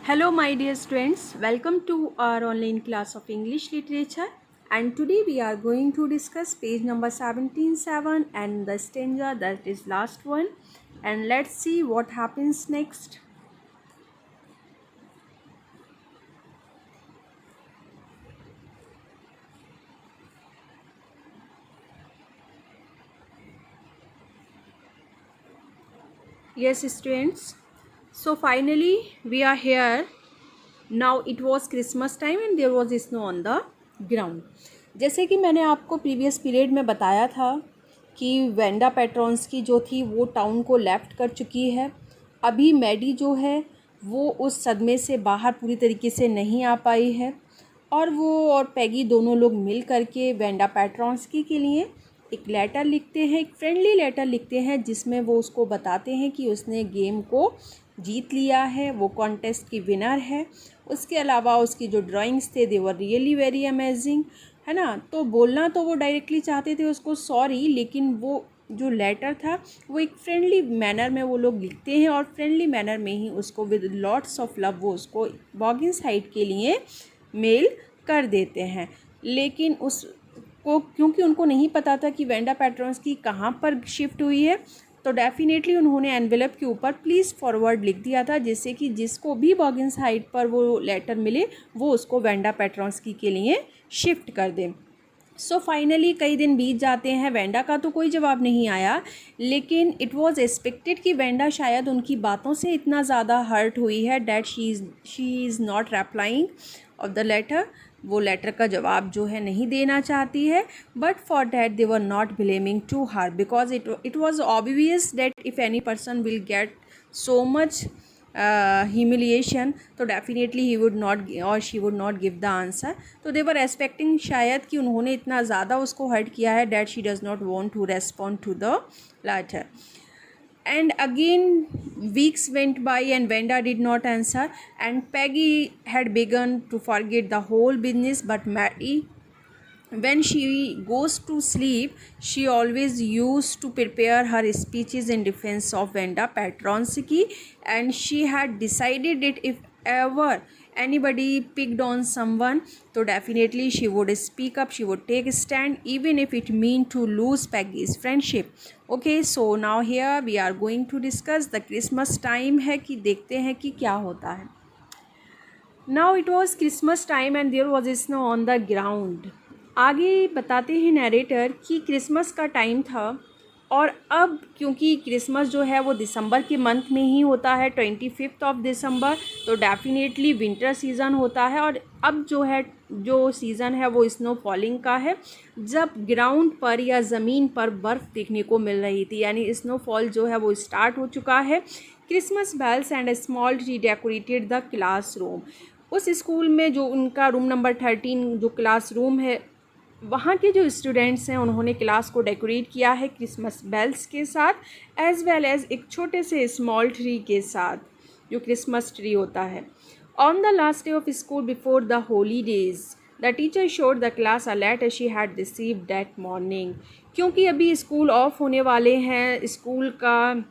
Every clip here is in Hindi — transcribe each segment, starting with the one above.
Hello, my dear students. Welcome to our online class of English literature. And today we are going to discuss page number 17.7 and the stanza that is last one. And let's see what happens next. Yes, students. So finally we are here. Now it was Christmas time and there was snow on the ground. जैसे कि मैंने आपको प्रीवियस पीरियड में बताया था कि वेंडा पेट्रॉन्स्की जो थी वो टाउन को लेफ्ट कर चुकी है। अभी मैडी जो है वो उस सदमे से बाहर पूरी तरीके से नहीं आ पाई है और वो और पैगी दोनों लोग मिल करके वेंडा पेट्रॉन्स्की के लिए एक लेटर लिखते हैं, एक फ्रेंडली लेटर लिखते हैं जिसमें वो उसको बताते हैं कि उसने गेम को जीत लिया है, वो कॉन्टेस्ट की विनर है। उसके अलावा उसकी जो ड्राइंग्स थे दे वर रियली वेरी अमेजिंग, है ना। तो बोलना तो वो डायरेक्टली चाहते थे उसको सॉरी, लेकिन वो जो लेटर था वो एक फ्रेंडली मैनर में वो लोग लिखते हैं और फ्रेंडली मैनर में ही उसको विद लॉट्स ऑफ लव वो उसको बॉगिंस हाइट के लिए मेल कर देते हैं। लेकिन उसको क्योंकि उनको नहीं पता था कि वेंडा पेट्रॉन्स्की कहाँ पर शिफ्ट हुई है, तो डेफिनेटली उन्होंने एनवेलप के ऊपर प्लीज़ फॉरवर्ड लिख दिया था, जिससे कि जिसको भी बॉगिंस हाइट पर वो लेटर मिले वो उसको वेंडा पेट्रॉन्स्की के लिए शिफ्ट कर दें। सो फाइनली कई दिन बीत जाते हैं, वेंडा का तो कोई जवाब नहीं आया, लेकिन इट वाज एक्सपेक्टेड कि वेंडा शायद उनकी बातों से इतना ज़्यादा हर्ट हुई है that she is not replying of the letter, वो लेटर का जवाब जो है नहीं देना चाहती है। But for that they were not blaming to her because it was obvious that if any person will get so much humiliation, तो डेफिनेटली ही वुड नॉट और she would not give the answer. तो दे वर एक्सपेक्टिंग शायद कि उन्होंने इतना ज़्यादा उसको हर्ट किया है that she does not want to respond to the letter. And again weeks went by and Venda did not answer, and Peggy had begun to forget the whole business. But Mary, when she goes to sleep, she always used to prepare her speeches in defense of Venda Petronsky, and she had decided that if ever anybody picked on someone, so definitely she would speak up, she would take a stand, even if it meant to lose Peggy's friendship. Okay, so now here we are going to discuss the Christmas time है कि देखते हैं कि क्या होता है। Now it was Christmas time and there was snow on the ground. आगे बताते हैं नरेटर कि क्रिसमस का टाइम था और अब क्योंकि क्रिसमस जो है वो दिसंबर के मंथ में ही होता है, 25 दिसंबर, तो डेफिनेटली विंटर सीज़न होता है। और अब जो सीज़न है वो स्नो फॉलिंग का है, जब ग्राउंड पर या ज़मीन पर बर्फ़ देखने को मिल रही थी, यानी स्नोफॉल जो है वो स्टार्ट हो चुका है। Christmas bells and a small tree decorated the classroom. उस स्कूल में जो उनका रूम नंबर 13 जो क्लास रूम है, वहाँ के जो स्टूडेंट्स हैं उन्होंने क्लास को डेकोरेट किया है क्रिसमस बेल्स के साथ, एज़ वेल एज़ एक छोटे से स्मॉल ट्री के साथ जो क्रिसमस ट्री होता है। On the last day of school before the holidays the teacher showed the class a letter she had received that morning. क्योंकि अभी स्कूल ऑफ होने वाले हैं, स्कूल का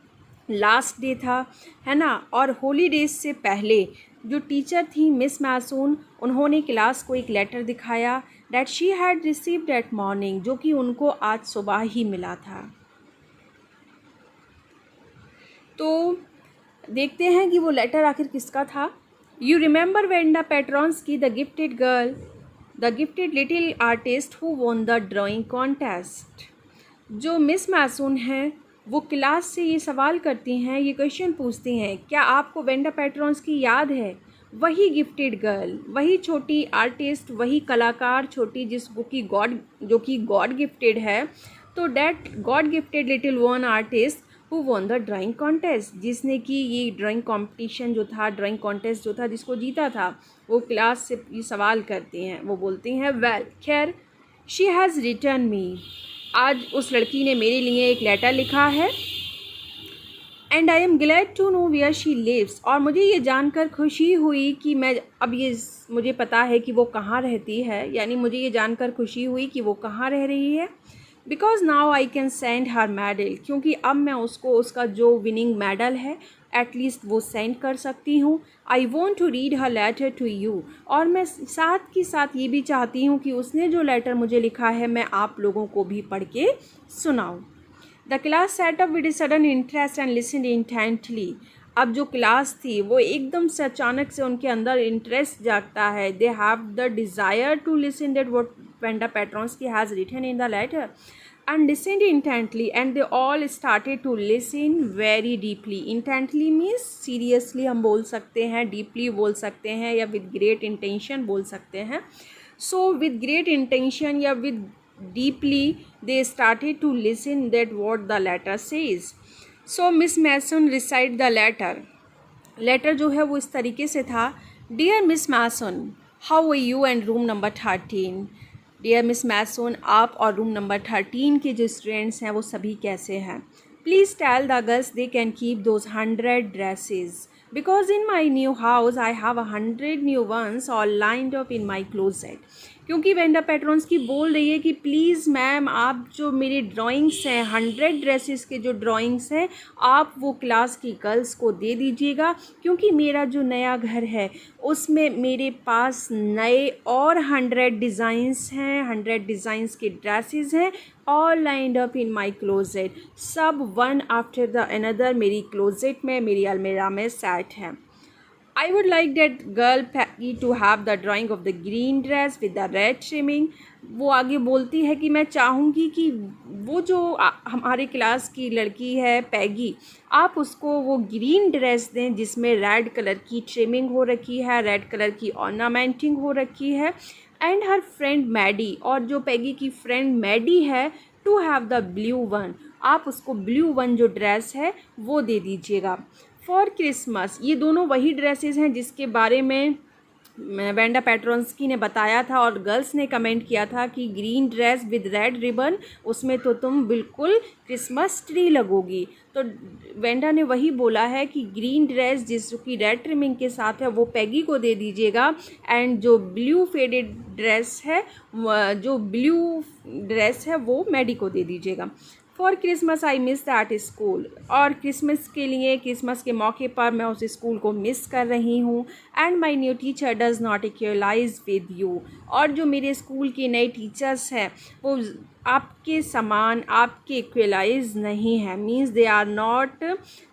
लास्ट डे था, है ना, और हॉलीडेज से पहले जो टीचर थी मिस मासून, उन्होंने क्लास को एक लेटर दिखाया that she had received that morning, जो कि उनको आज सुबह ही मिला था। तो देखते हैं कि वो लेटर आखिर किसका था। You remember Wanda Petronski the gifted girl, the gifted little artist who won the drawing contest. जो मिस मासून हैं वो क्लास से ये सवाल करती हैं, ये क्वेश्चन पूछती हैं, क्या आपको वेंडा पेट्रॉन्स्की याद है, वही गिफ्टेड गर्ल, वही छोटी आर्टिस्ट, वही कलाकार छोटी जिसको कि गॉड गिफ्टेड है। तो that God gifted little one artist who won the drawing contest, जिसने कि ये ड्राइंग कंपटीशन जो था, ड्राइंग कॉन्टेस्ट जो था, जिसको जीता था, वो क्लास से ये सवाल करती हैं। वो बोलती हैं, वेल खैर शी हैज़ रिटर्न मी, आज उस लड़की ने मेरे लिए एक लेटर लिखा है, and I am glad to know where she lives, और मुझे ये जानकर खुशी हुई कि मुझे पता है कि वो कहाँ रहती है, यानी मुझे ये जानकर खुशी हुई कि वो कहाँ रह रही है। Because now I can send her medal, क्योंकि अब मैं उसको उसका जो विनिंग मेडल है एटलीस्ट वो सेंड कर सकती हूँ. I want to read her letter to you, और मैं साथ के साथ ये भी चाहती हूँ कि उसने जो लेटर मुझे लिखा है मैं आप लोगों को भी पढ़ के सुनाऊँ. The class set up with sudden interest and listen intently. अब जो क्लास थी वो एकदम से अचानक से उनके अंदर इंटरेस्ट जागता है. They have the desire to listen that what Wanda Petronski has written in the letter and listened intently, and they all started to listen very deeply. Intently means seriously हम बोल सकते हैं, deeply बोल सकते हैं, या with great intention बोल सकते हैं. So with great intention या with deeply they started to listen that what the letter says. So Miss Mason recite the letter. Letter जो है वो इस तरीके से था. Dear miss Mason, how are you and room number 13. Dear miss Mason, आप और रूम नंबर 13 के जो स्टूडेंट्स हैं वो सभी कैसे हैं. Please tell the girls they can keep those 100 dresses, because in my new house I have 100 new ones all lined up in my closet. क्योंकि वेंडा पेट्रोन्स्की बोल रही है कि प्लीज़ मैम आप जो मेरे ड्राइंग्स हैं 100 ड्रेसेस के जो ड्राइंग्स हैं आप वो क्लास की गर्ल्स को दे दीजिएगा, क्योंकि मेरा जो नया घर है उसमें मेरे पास नए और 100 डिज़ाइंस हैं, 100 डिज़ाइंस के ड्रेसेस हैं, all lined up in my closet. सब वन आफ्टर द अनदर मेरी क्लोजेट में, मेरी अलमीरा में सेट हैं. I would like that girl Peggy to have the drawing of the green dress with the red trimming. वो आगे बोलती है कि मैं चाहूँगी कि वो जो हमारे क्लास की लड़की है पैगी, आप उसको वो ग्रीन ड्रेस दें जिसमें रेड कलर की ट्रिमिंग हो रखी है, रेड कलर की ऑर्नामेंटिंग हो रखी है. एंड हर फ्रेंड मैडी, और जो पैगी की फ्रेंड मैडी है, to have the blue one, आप उसको ब्लू वन जो ड्रेस है वो दे दीजिएगा. फॉर क्रिसमस, ये दोनों वही ड्रेसेस हैं जिसके बारे में वेंडा पेट्रोन्स्की ने बताया था और गर्ल्स ने कमेंट किया था कि green dress with red ribbon, उसमें तो तुम बिल्कुल क्रिसमस ट्री लगोगी. तो वेंडा ने वही बोला है कि ग्रीन ड्रेस जिसकी रेड ट्रिमिंग के साथ है वो पैगी को दे दीजिएगा, एंड जो ब्लू फेडेड ड्रेस है, जो ब्लू ड्रेस है वो मैडी को दे दीजिएगा. For Christmas I miss that school, और क्रिसमस के लिए, क्रिसमस के मौके पर मैं उस स्कूल को मिस कर रही हूँ. And my new teacher does not equalize with you, और जो मेरे स्कूल के नए टीचर्स हैं वो आपके समान, आपके इक्वलाइज नहीं है. Means they are not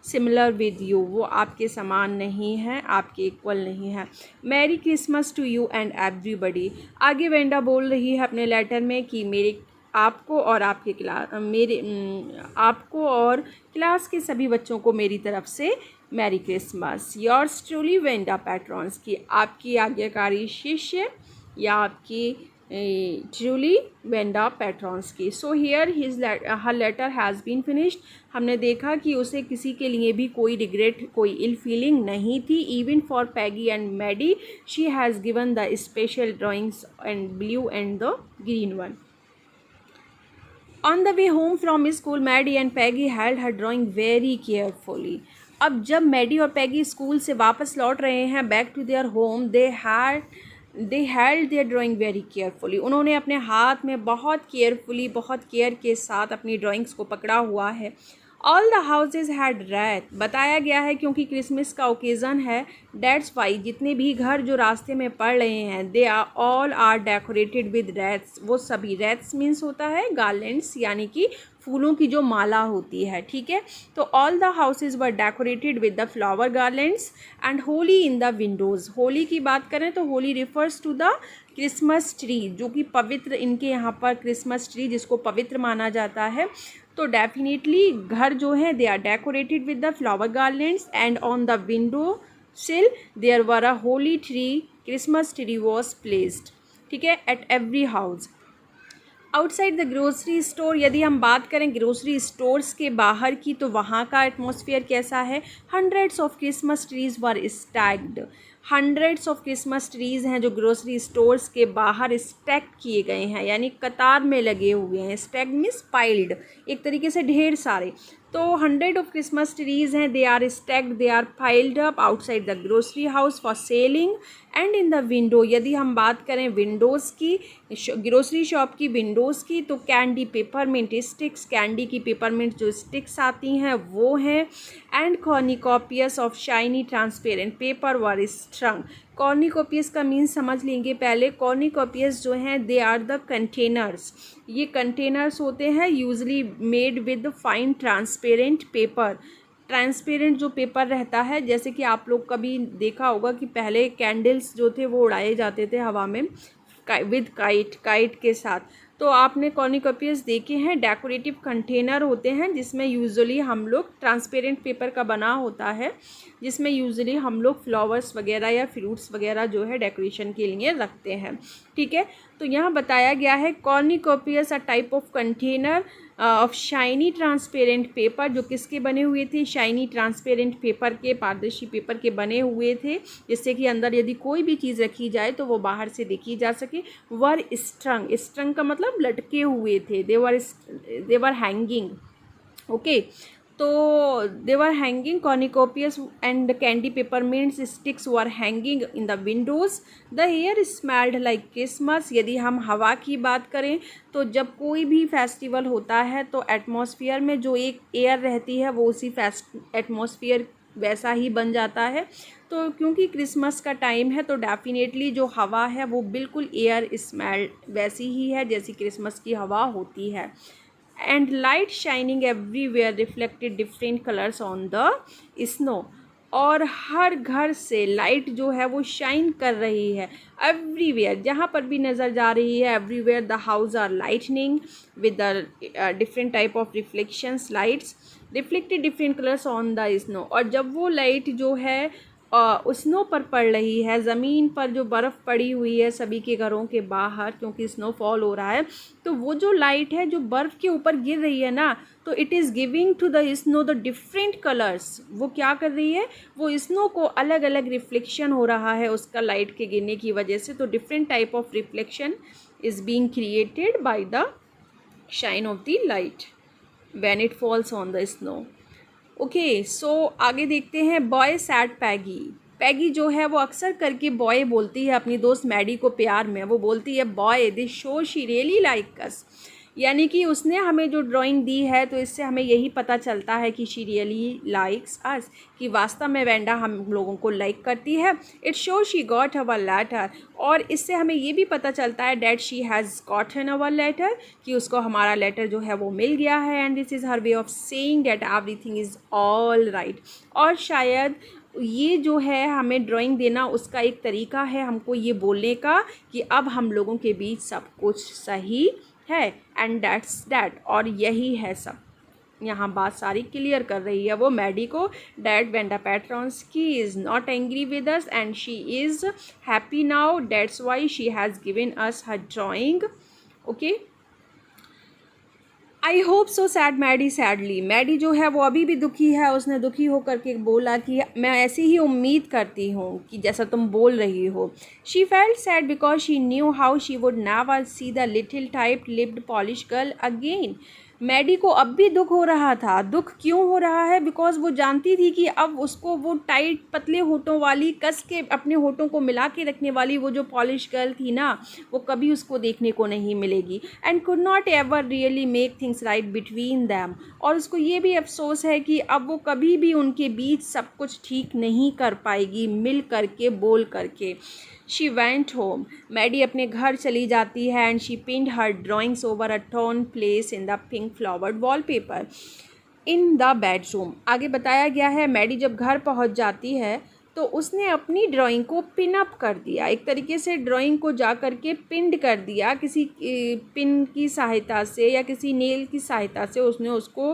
similar with you, वो आपके समान नहीं हैं, आपके इक्वल नहीं है. Merry Christmas to you and everybody. आगे वेंडा बोल रही है अपने लेटर में कि मेरे आपको और आपके आपको और क्लास के सभी बच्चों को मेरी तरफ से merry Christmas. Yours truly Wanda Petronski, आपकी आज्ञाकारी शिष्य या आपकी truly Wanda Petronski. So here her letter has been finished. हमने देखा कि उसे किसी के लिए भी कोई रिग्रेट, कोई इल फीलिंग नहीं थी. Even for Peggy and Maddie she has given the special drawings and blue and the green one. On the way home from school, Maddie and Peggy held her drawing very carefully. अब जब मैडी और पैगी स्कूल से वापस लौट रहे हैं back to their home, they held their drawing very carefully. उन्होंने अपने हाथ में बहुत केयरफुली, बहुत केयर के साथ अपनी ड्राइंग्स को पकड़ा हुआ है. All the houses had rat, बताया गया है क्योंकि क्रिसमस का ओकेज़न है. डेट्स वाई, जितने भी घर जो रास्ते में पड़ रहे हैं, they are all are decorated with rats. वो सभी, रैट्स मीन्स होता है गार्लैंड्स, यानी कि फूलों की जो माला होती है. ठीक है, तो all the houses were decorated with the flower garlands and holly in the windows. Holly की बात करें तो holly refers to the Christmas tree, जो कि पवित्र, इनके यहाँ पर क्रिसमस ट्री जिसको पवित्र माना जाता है. तो डेफिनेटली घर जो है they are decorated with the flower garlands and on the window sill there were a holly tree, Christmas tree was placed. ठीक है, at every house. Outside the grocery store, यदि हम बात करें ग्रोसरी स्टोर्स के बाहर की तो वहाँ का एटमॉस्फेयर कैसा है. Hundreds of Christmas trees were stacked. Hundreds of Christmas trees हैं जो ग्रोसरी स्टोर्स के बाहर स्टैक किए गए हैं, यानी कतार में लगे हुए हैं। स्टैक मीन्स पाइल्ड, एक तरीके से ढेर सारे। तो 100 ऑफ क्रिसमस ट्रीज़ हैं, they are stacked, they are piled up outside the grocery house for selling and in the window. यदि हम बात करें विंडोज़ की, ग्रोसरी शॉप की विंडोज़ की, तो कैंडी पेपरमिंट स्टिक्स, कैंडी की पेपरमिंट जो स्टिक्स आती हैं वो हैं। And cornucopias of shiny transparent paper were strung. Cornucopias का मीन्स समझ लेंगे पहले। कॉर्निकोपियस जो हैं दे आर द कंटेनर्स, ये कंटेनर्स होते हैं usually made with fine transparent paper. Transparent जो पेपर रहता है, जैसे कि आप लोग कभी देखा होगा कि पहले कैंडल्स जो थे वो उड़ाए जाते थे हवा में विद काइट के साथ। तो आपने कॉर्निकोपियस देखे हैं, डेकोरेटिव कंटेनर होते हैं जिसमें यूजुअली हम लोग ट्रांसपेरेंट पेपर का बना होता है, जिसमें यूजुअली हम लोग फ्लावर्स वगैरह या फ्रूट्स वगैरह जो है डेकोरेशन के लिए रखते हैं। ठीक है, तो यहाँ बताया गया है cornucopias a type of container of shiny transparent paper, जो किसके बने हुए थे, शाइनी ट्रांसपेरेंट पेपर के, पारदर्शी पेपर के बने हुए थे, जिससे कि अंदर यदि कोई भी चीज़ रखी जाए तो वो बाहर से देखी जा सके। वर स्ट्रंग, स्ट्रंग का मतलब लटके हुए थे, दे वर हैंगिंग। ओके, तो they were hanging cornucopias and candy peppermints sticks were hanging in the windows. The air smelled like Christmas. यदि हम हवा की बात करें तो जब कोई भी फेस्टिवल होता है तो एटमॉस्फेयर में जो एक एयर रहती है वो उसी एटमॉस्फेयर वैसा ही बन जाता है। तो क्योंकि क्रिसमस का टाइम है तो डेफिनेटली जो हवा है वो बिल्कुल एयर स्मेल वैसी ही है जैसी क्रिसमस की हवा होती है। And light shining everywhere reflected different colours on the snow. और हर घर से लाइट जो है वो शाइन कर रही है, एवरीवेयर, जहाँ पर भी नज़र जा रही है, everywhere the house are lightning with the different type of reflections lights reflected different colours on the snow. और जब वो लाइट जो है स्नो पर पड़ रही है, ज़मीन पर जो बर्फ़ पड़ी हुई है सभी के घरों के बाहर क्योंकि स्नोफॉल हो रहा है, तो वो जो लाइट है जो बर्फ़ के ऊपर गिर रही है ना, तो it is giving to the snow the different colours. वो क्या कर रही है, वो स्नो को अलग अलग रिफ्लेक्शन हो रहा है उसका लाइट के गिरने की वजह से। तो different type of reflection is being created by the shine of the light when it falls on the snow. Okay, so आगे देखते हैं। बॉय सैड पैगी। पैगी जो है वो अक्सर करके बॉय बोलती है अपनी दोस्त मैडी को प्यार में। वो बोलती है boy this show she really like us, यानी कि उसने हमें जो ड्राइंग दी है तो इससे हमें यही पता चलता है कि शी रियली लाइक्स अस, कि वास्तव में वेंडा हम लोगों को लाइक करती है। It show she got our letter, और इससे हमें ये भी पता चलता है that she has gotten our letter, कि उसको हमारा लेटर जो है वो मिल गया है। And this is her way of saying that everything is all right. और शायद ये जो है हमें ड्राइंग देना उसका एक तरीका है हमको ये बोलने का कि अब हम लोगों के बीच सब कुछ सही है, एंड दैट्स दैट, और यही है सब। यहाँ बात सारी क्लियर कर रही है वो मैडी को, that Wanda Petronski is not angry with us and she is happy now, that's why she has given us her drawing. Okay, I hope so said Maddie sadly. Maddie जो है वो अभी भी दुखी है, उसने दुखी होकर के बोला कि मैं ऐसी ही उम्मीद करती हूँ कि जैसा तुम बोल रही हो। She felt sad because she knew how she would never see the little tight lipped Polish girl again. Maddie को अब भी दुख हो रहा था। दुख क्यों हो रहा है, बिकॉज वो जानती थी कि अब उसको वो टाइट पतले होठों वाली, कस के अपने होठों को मिला के रखने वाली वो जो पॉलिश गर्ल थी ना, वो कभी उसको देखने को नहीं मिलेगी। And could not ever really make things right between them. और उसको ये भी अफसोस है कि अब वो कभी भी उनके बीच सब कुछ ठीक नहीं कर पाएगी मिल करके, बोल करके। She went home. मैडी अपने घर चली जाती है and she pinned her drawings over a torn place in the pink flowered wallpaper in the bedroom. आगे बताया गया है मैडी जब घर पहुंच जाती है तो उसने अपनी ड्राइंग को पिन अप कर दिया, एक तरीके से ड्राइंग को जा कर के पिंड कर दिया, किसी पिन की सहायता से या किसी नेल की सहायता से उसने उसको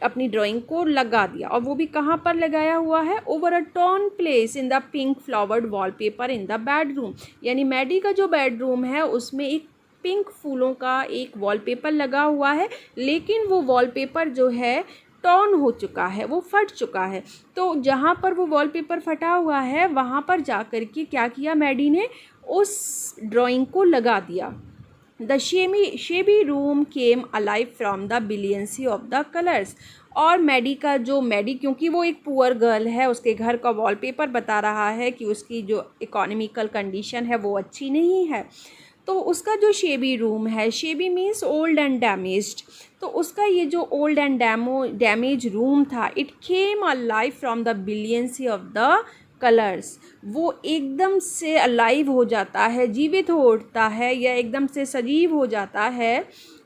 अपनी ड्राइंग को लगा दिया। और वो भी कहाँ पर लगाया हुआ है, over a torn place in the pink flowered wallpaper in the bedroom. यानी मैडी का जो बेडरूम है उसमें एक पिंक फूलों का एक वॉलपेपर लगा हुआ है, लेकिन वो वॉलपेपर जो है टॉर्न हो चुका है, वो फट चुका है। तो जहाँ पर वो वॉलपेपर फटा हुआ है वहाँ पर जा कर के क्या किया मैडी ने, उस ड्राइंग को लगा दिया। The shabby room came alive from the brilliancy of the colours. और मैडी क्योंकि वो एक पुअर गर्ल है, उसके घर का वॉलपेपर बता रहा है कि उसकी जो इकोनॉमिकल कंडीशन है वो अच्छी नहीं है। तो उसका जो शेबी रूम है, shabby means old and damaged, तो उसका ये जो ओल्ड एंड डैमेज रूम था, it came alive from the brilliancy of the colours. वो एकदम से अलाइव हो जाता है, जीवित हो उठता है या एकदम से सजीव हो जाता है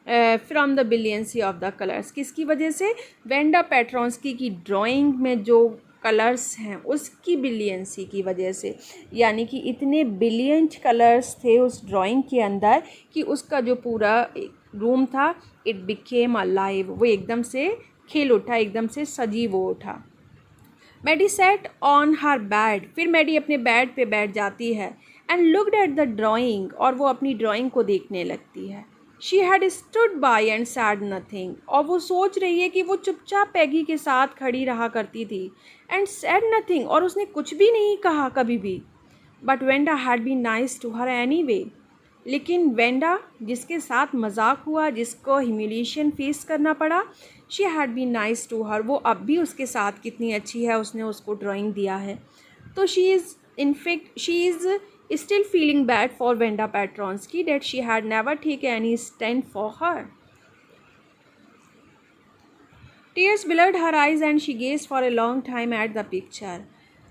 from the brilliancy of the colours. किसकी वजह से? वेंडा पेट्रोंस्की की ड्राइंग में जो कलर्स हैं उसकी बिलियंसी की वजह से। यानी कि इतने बिलियंट कलर्स थे उस ड्राइंग के अंदर कि उसका जो पूरा रूम था, इट बिकेम अलाइव, वो एकदम से खिल उठा, एकदम से सजीव हो उठा। Maddie sat on her bed, फिर मैडी अपने बेड पे बैठ जाती है। And looked at the drawing, और वो अपनी ड्राइंग को देखने लगती है। She had stood by and said nothing, और वो सोच रही है कि वो चुपचाप पैगी के साथ खड़ी रहा करती थी। एंड सैड नथिंग, और उसने कुछ भी नहीं कहा कभी भी। But Wanda had been nice to her anyway, लेकिन वेंडा जिसके साथ मजाक हुआ, जिसको ह्यूमिलिएशन फेस करना पड़ा, she had been nice to her, वो अब भी उसके साथ कितनी अच्छी है, उसने उसको ड्राइंग दिया है। तो she is still feeling bad for Venda Petronsky that she had never taken any stand for her. Tears blurred her eyes and she gazed for a long time at the picture.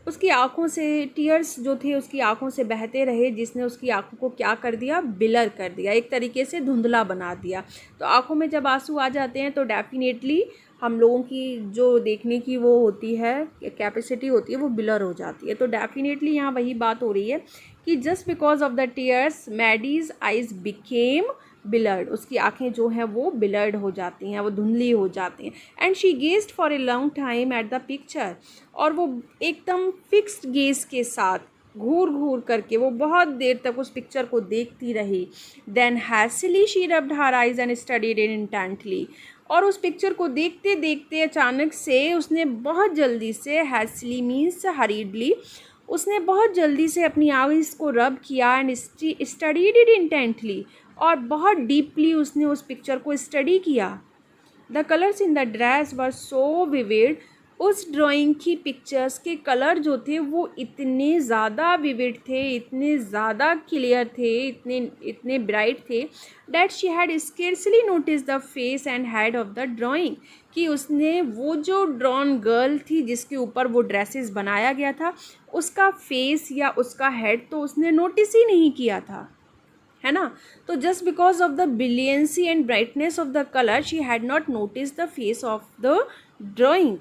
उसकी आँखों से टीयर्स जो थे उसकी आँखों से बहते रहे, जिसने उसकी आँखों को क्या कर दिया, ब्लर कर दिया, एक तरीके से धुंधला बना दिया। तो आँखों में जब आंसू आ जाते हैं तो डेफिनेटली हम लोगों की जो देखने की वो होती है कैपेसिटी होती है वो ब्लर हो जाती है। तो डेफिनेटली यहाँ वही बात हो रही है कि just because of the tears Maddie's eyes became blurred, उसकी आंखें जो हैं वो ब्लर्ड हो जाती हैं, वो धुंधली हो जाती हैं। And she gazed for a long time at the picture, और वो एकदम फिक्स्ड गेज के साथ घूर घूर करके वो बहुत देर तक उस पिक्चर को देखती रही। Then hastily she rubbed her eyes and studied it intently, और उस पिक्चर को देखते देखते अचानक से उसने बहुत जल्दी से, हैसिली मीन्स हरीडली, उसने बहुत जल्दी से अपनी आइज़ को रब किया एंड स्टडीड इट इंटेंटली, और बहुत डीपली उसने उस पिक्चर को स्टडी किया। The colours in the dress were so vivid, उस ड्राइंग की पिक्चर्स के कलर जो थे वो इतने ज़्यादा विविड थे, इतने ज़्यादा क्लियर थे, इतने ब्राइट थे, that she had scarcely notice the face and head of the drawing, कि उसने वो जो ड्रॉन गर्ल थी जिसके ऊपर वो ड्रेसेस बनाया गया था उसका फेस या उसका हेड तो उसने नोटिस ही नहीं किया था, है ना। तो just because of the brilliancy and brightness of the colour she had not notice the face of the drawing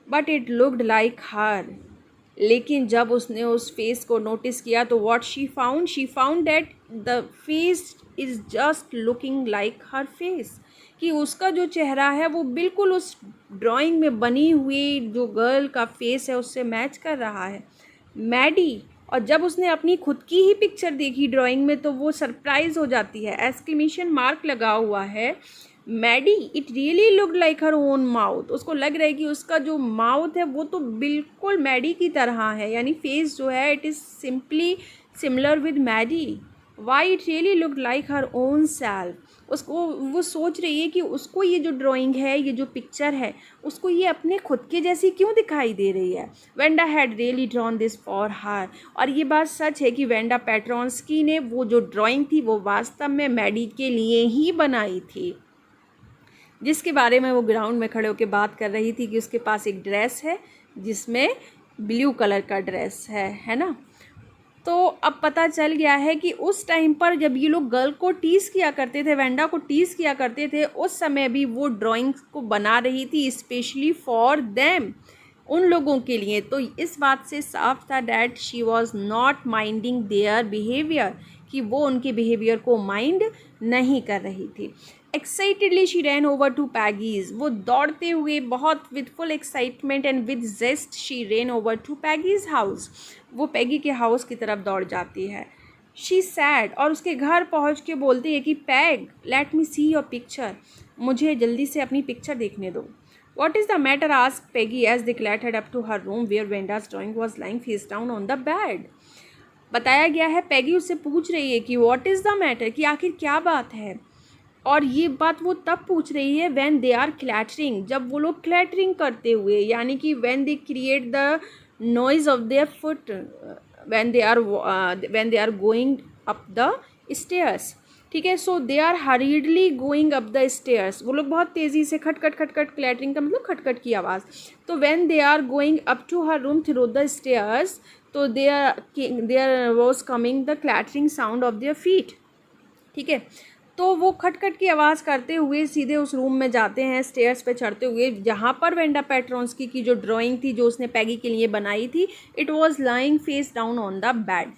but it looked like her. लेकिन जब उसने उस फेस को नोटिस किया तो what she found that the face is just looking like her face, कि उसका जो चेहरा है वो बिल्कुल उस ड्राइंग में बनी हुई जो गर्ल का फेस है उससे मैच कर रहा है, मैडी। और जब उसने अपनी खुद की ही पिक्चर देखी ड्राइंग में तो वो सरप्राइज हो जाती है, एक्सक्लेमेशन मार्क लगा हुआ है, Maddie it really looked like her own mouth. उसको लग रहा है कि उसका जो माउथ है वो तो बिल्कुल मैडी की तरह है, यानी फेस जो है it is simply similar with Maddie. Why it really looked like her own self, उसको वो सोच रही है कि उसको ये जो ड्राइंग है, ये जो पिक्चर है, उसको ये अपने खुद के जैसी क्यों दिखाई दे रही है। Wanda had really drawn this for her, और ये बात सच है कि वेंडा पेट्रोंस्की ने वो जो ड्राइंग थी वो वास्तव में मैडी के लिए ही बनाई थी, जिसके बारे में वो ग्राउंड में खड़े होकर बात कर रही थी कि उसके पास एक ड्रेस है जिसमें ब्लू कलर का ड्रेस है ना। तो अब पता चल गया है कि उस टाइम पर जब ये लोग गर्ल को टीज़ किया करते थे, वेंडा को टीज़ किया करते थे, उस समय भी वो ड्राइंग को बना रही थी स्पेशली फॉर देम, उन लोगों के लिए। तो इस बात से साफ था that she was not minding their behaviour, कि वो उनके बिहेवियर को माइंड नहीं कर रही थी। Excitedly she ran over to Peggy's, वो दौड़ते हुए बहुत with full excitement and with zest she ran over to Peggy's house, वो पैगी के हाउस की तरफ दौड़ जाती है। शी सैड, और उसके घर पहुंच के बोलती है कि peg let me see your picture, मुझे जल्दी से अपनी पिक्चर देखने दो। What is the matter? asked Peggy as they clattered up to her room where Venda's drawing was lying face down on the bed. बताया गया है पैगी उससे पूछ रही है कि व्हाट इज़ द मैटर, कि आखिर क्या बात है। और ये बात वो तब पूछ रही है व्हेन दे आर क्लैटरिंग, जब वो लोग क्लैटरिंग करते हुए, यानी कि when they create the noise of their foot when they are going up the stairs. ठीक है, so they are hurriedly going up the stairs, वो लोग बहुत तेज़ी से खटखट खटखट, क्लैटरिंग का मतलब खटखट की आवाज़। तो when they are going up to her room through the stairs, तो there was coming the clattering sound of their feet. ठीक है, तो वो खटखट की आवाज़ करते हुए सीधे उस रूम में जाते हैं, स्टेयर्स पे चढ़ते हुए, जहाँ पर वेंडा पेट्रोंस्की की जो ड्राइंग थी जो उसने पैगी के लिए बनाई थी, it was lying face down on the bed.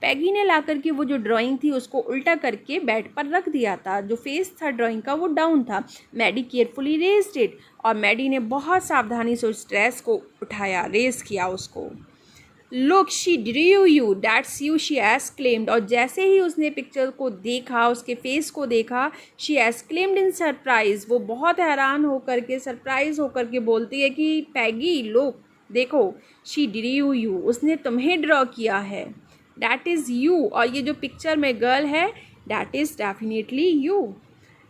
Peggy ने ला करके वो जो ड्राइंग थी उसको उल्टा करके बेड पर रख दिया था, जो फेस था ड्राइंग का वो डाउन था। मैडी केयरफुली रेज्ड इट, और मैडी ने बहुत सावधानी से उस ड्रेस को उठाया, रेज किया उसको। Look she Drew you, that's you, she exclaimed. और जैसे ही उसने पिक्चर को देखा, उसके फेस को देखा, शी एक्सक्लेम्ड इन सरप्राइज, वो बहुत हैरान होकर के, सरप्राइज होकर के बोलती है कि पैगी लुक, देखो, शी ड्रू यू, उसने तुम्हें ड्रॉ किया है, दैट इज़ यू, और ये जो पिक्चर में गर्ल है that is definitely you,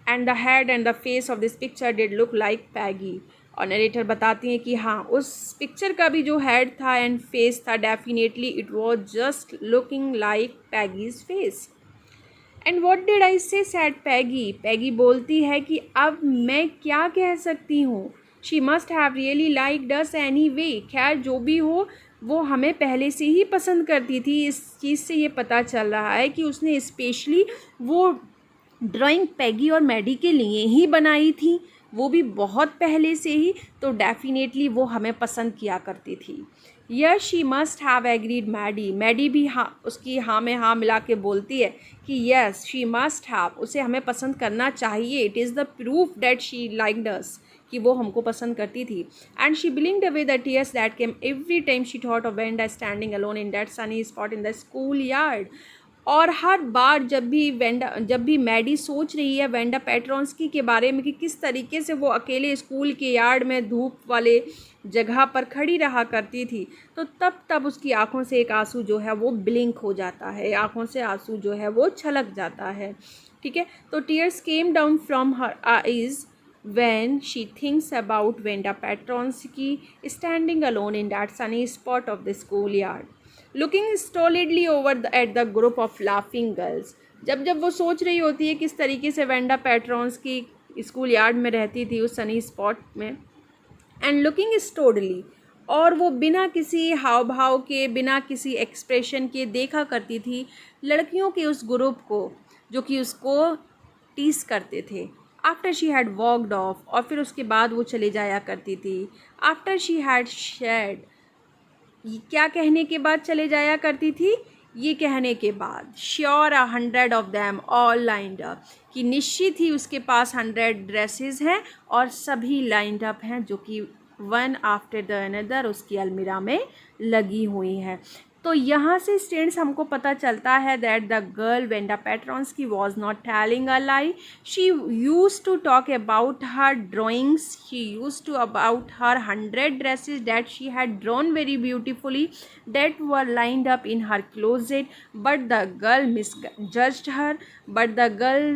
and the head and the face of this picture did look like Peggy. और नरेटर बताती हैं कि हाँ, उस पिक्चर का भी जो हेड था एंड फेस था, definitely it was just looking like Peggy's face. And what did I से, सैड पैगी, पैगी बोलती है कि अब मैं क्या कह सकती हूँ, she must have really liked us any way, खैर जो भी हो वो हमें पहले से ही पसंद करती थी। इस चीज़ से ये पता चल रहा है कि उसने स्पेशली वो ड्राइंग पैगी और मैडी के लिए ही बनाई थी, वो भी बहुत पहले से ही, तो डेफिनेटली वो हमें पसंद किया करती थी। Yes she must have agreed Maddie, Maddie भी हाँ, उसकी हाँ में हाँ मिला के बोलती है कि यस शी मस्ट हैव, उसे हमें पसंद करना चाहिए, it is the proof that she liked us, कि वो हमको पसंद करती थी। And she blinked away the tears that came every time she thought of Venda standing alone in that sunny spot in the school yard। और हर बार जब भी मैडी सोच रही है वेंडा पेट्रोंस्की के बारे में कि किस तरीके से वो अकेले स्कूल के यार्ड में धूप वाले जगह पर खड़ी रहा करती थी, तो तब उसकी आंखों से एक आंसू जो है वो ब्लिंक हो जाता है, आंखों से आंसू जो है वो छलक जाता है। ठीक है, तो tears came down from her eyes when she thinks about Venda Petronsky standing alone in that sunny spot of the schoolyard, looking stolidly at the group of laughing girls। जब वो सोच रही होती है किस तरीके से वेंडा पेट्रोंस्की स्कूल यार्ड में रहती थी उस सनी स्पॉट में, एंड लुकिंग स्टोडली, और वो बिना किसी हाव भाव के, बिना किसी एक्सप्रेशन के देखा करती थी लड़कियों के उस ग्रुप को जो कि उसको टीस करते थे। After she had walked off, और फिर उसके बाद वो चले जाया करती थी। आफ्टर शी हैड शेड, क्या कहने के बाद चले जाया करती थी, ये कहने के बाद, sure 100 of them all lined up, कि निश्चित ही उसके पास 100 ड्रेसेस हैं और सभी लाइंड अप हैं, जो कि वन आफ्टर द अनदर उसकी अलमीरा में लगी हुई हैं। तो यहाँ से स्टूडेंट्स हमको पता चलता है that the girl Wanda Petronski was not telling a lie, she use to talk about her drawings, she use to about her 100 dresses that she had drawn very beautifully that were lined up in her closet, but the girl misjudged her, but the girl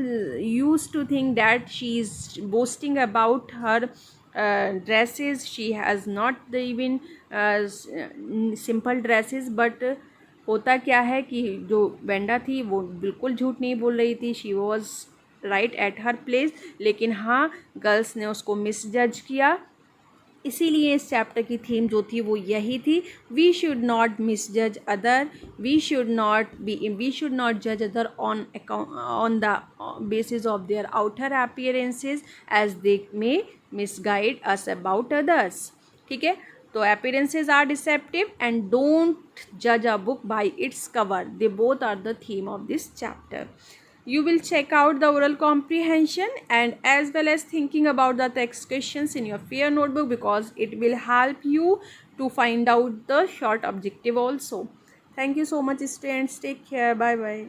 used to think that she is boasting about her dresses, she has not even simple dresses, but होता क्या है कि जो वेंडा थी वो बिल्कुल झूठ नहीं बोल रही थी, she was right at her place, लेकिन हाँ गर्ल्स ने उसको मिसजज किया। इसीलिए इस चैप्टर की थीम जो थी वो यही थी, we should not misjudge other, we should not जज other on the basis of their outer appearances as they may misguide us about others. ठीक है, तो appearances are deceptive and don't judge a book by its cover, they both are the theme of this chapter। You will check out the oral comprehension and as well as thinking about the text questions in your fair notebook, because it will help you to find out the short objective also। Thank you so much students, take care, bye bye।